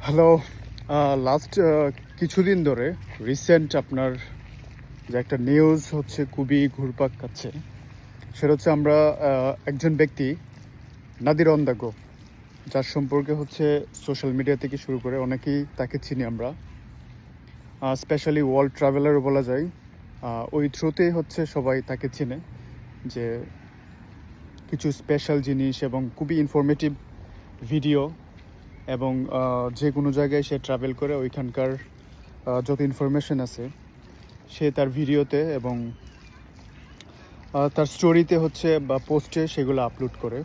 Hello. Last কিছুদিন ধরে recent আপনার যে একটা নিউজ হচ্ছে খুবই ঘুরপাক খাচ্ছে, সেটা হচ্ছে আমরা একজন ব্যক্তি নাদির অন দ্য গো, যার সম্পর্কে হচ্ছে সোশ্যাল মিডিয়া থেকে শুরু করে অনেকেই তাকে চিনি আমরা, স্পেশালি ওয়ার্ল্ড ট্রাভেলারও বলা যায়। ওই থ্রুতেই হচ্ছে সবাই তাকে চিনে, যে কিছু স্পেশাল জিনিস এবং খুবই ইনফরমেটিভ ভিডিও এবং যে কোনো জায়গায় সে ট্রাভেল করে ওইখানকার যত ইনফরমেশন আছে সে তার ভিডিওতে এবং তার স্টোরিতে হচ্ছে বা পোস্টে সেগুলো আপলোড করে।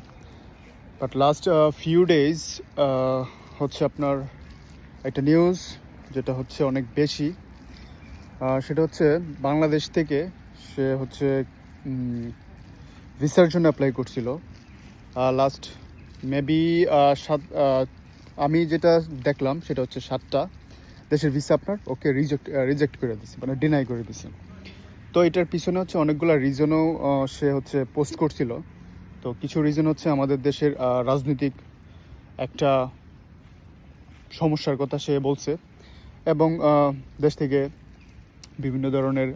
বাট লাস্ট ফিউ ডেজ হচ্ছে আপনার একটা নিউজ যেটা হচ্ছে অনেক বেশি, সেটা হচ্ছে বাংলাদেশ থেকে সে হচ্ছে ভিসার জন্য অ্যাপ্লাই করছিল লাস্ট মেবি আমি যেটা দেখলাম সেটা হচ্ছে 7টা দেশের ভিসা আপনার ওকে রিজেক্ট করে দিছে, মানে ডিনাই করে দিছে। তো এটার পিছনে হচ্ছে অনেকগুলো রিজনও সে হচ্ছে পোস্ট করছিল। তো কিছু রিজন হচ্ছে আমাদের দেশের রাজনৈতিক একটা সমস্যার কথা সে বলছে, এবং দেশ থেকে বিভিন্ন ধরনের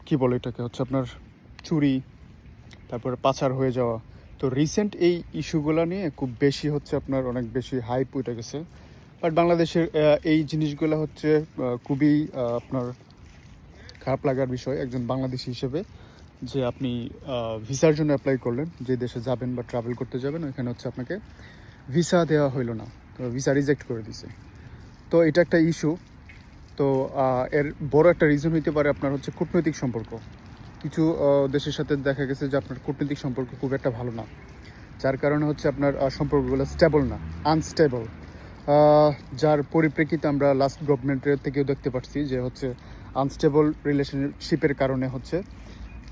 কি বলে এটাকে হচ্ছে আপনার চুরি, তারপরে পাচার হয়ে যাওয়া। তো রিসেন্ট এই ইস্যুগুলো নিয়ে খুব বেশি হচ্ছে আপনার অনেক বেশি হাইপ উঠে গেছে। বাট বাংলাদেশের এই জিনিসগুলো হচ্ছে খুবই আপনার খারাপ লাগার বিষয় একজন বাংলাদেশি হিসেবে, যে আপনি ভিসার জন্য অ্যাপ্লাই করলেন, যে দেশে যাবেন বা ট্রাভেল করতে যাবেন ওইখানে হচ্ছে আপনাকে ভিসা দেওয়া হইলো না, তো ভিসা রিজেক্ট করে দিছে। তো এটা একটা ইস্যু। তো এর বড় একটা রিজন হইতে পারে আপনার হচ্ছে কূটনৈতিক সম্পর্ক। কিছু দেশের সাথে দেখা গেছে যে আপনার কূটনৈতিক সম্পর্ক খুব একটা ভালো না, যার কারণে হচ্ছে আপনার সম্পর্কগুলো স্টেবল না, আনস্টেবল। যার পরিপ্রেক্ষিতে আমরা লাস্ট গভর্নমেন্টের থেকেও দেখতে পাচ্ছি যে হচ্ছে আনস্টেবল রিলেশনশিপের কারণে হচ্ছে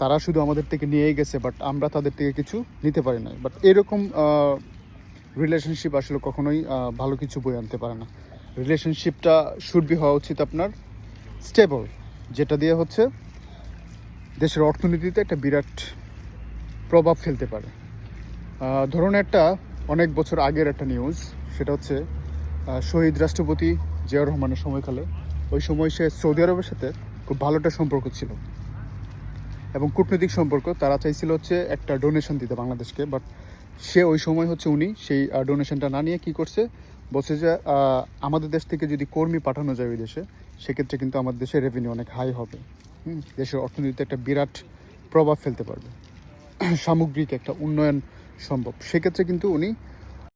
তারা শুধু আমাদের থেকে নিয়েই গেছে, বাট আমরা তাদের থেকে কিছু নিতে পারি না। বাট এরকম রিলেশনশিপ আসলে কখনোই ভালো কিছু বয়ে আনতে পারে না। রিলেশনশিপটা শুড বি হওয়া উচিত আপনার স্টেবল, যেটা দিয়ে হচ্ছে দেশের অর্থনীতিতে একটা বিরাট প্রভাব ফেলতে পারে। ধরুন একটা অনেক বছর আগের একটা নিউজ, সেটা হচ্ছে শহীদ রাষ্ট্রপতি জিয়াউর রহমানের সময়কালে ওই সময় সে সৌদি আরবের সাথে খুব ভালো একটা সম্পর্ক ছিল এবং কূটনৈতিক সম্পর্ক। তারা চাইছিল হচ্ছে একটা ডোনেশন দিতে বাংলাদেশকে, বাট সে ওই সময় হচ্ছে উনি সেই ডোনেশনটা না নিয়ে কী করছে, বলছে যে আমাদের দেশ থেকে যদি কর্মী পাঠানো যায় ওই দেশে, সেক্ষেত্রে কিন্তু আমাদের দেশের রেভিনিউ অনেক হাই হবে, দেশের অর্থনীতিতে একটা বিরাট প্রভাব ফেলতে পারবে, সামগ্রিক একটা উন্নয়ন সম্ভব। সেক্ষেত্রে কিন্তু উনি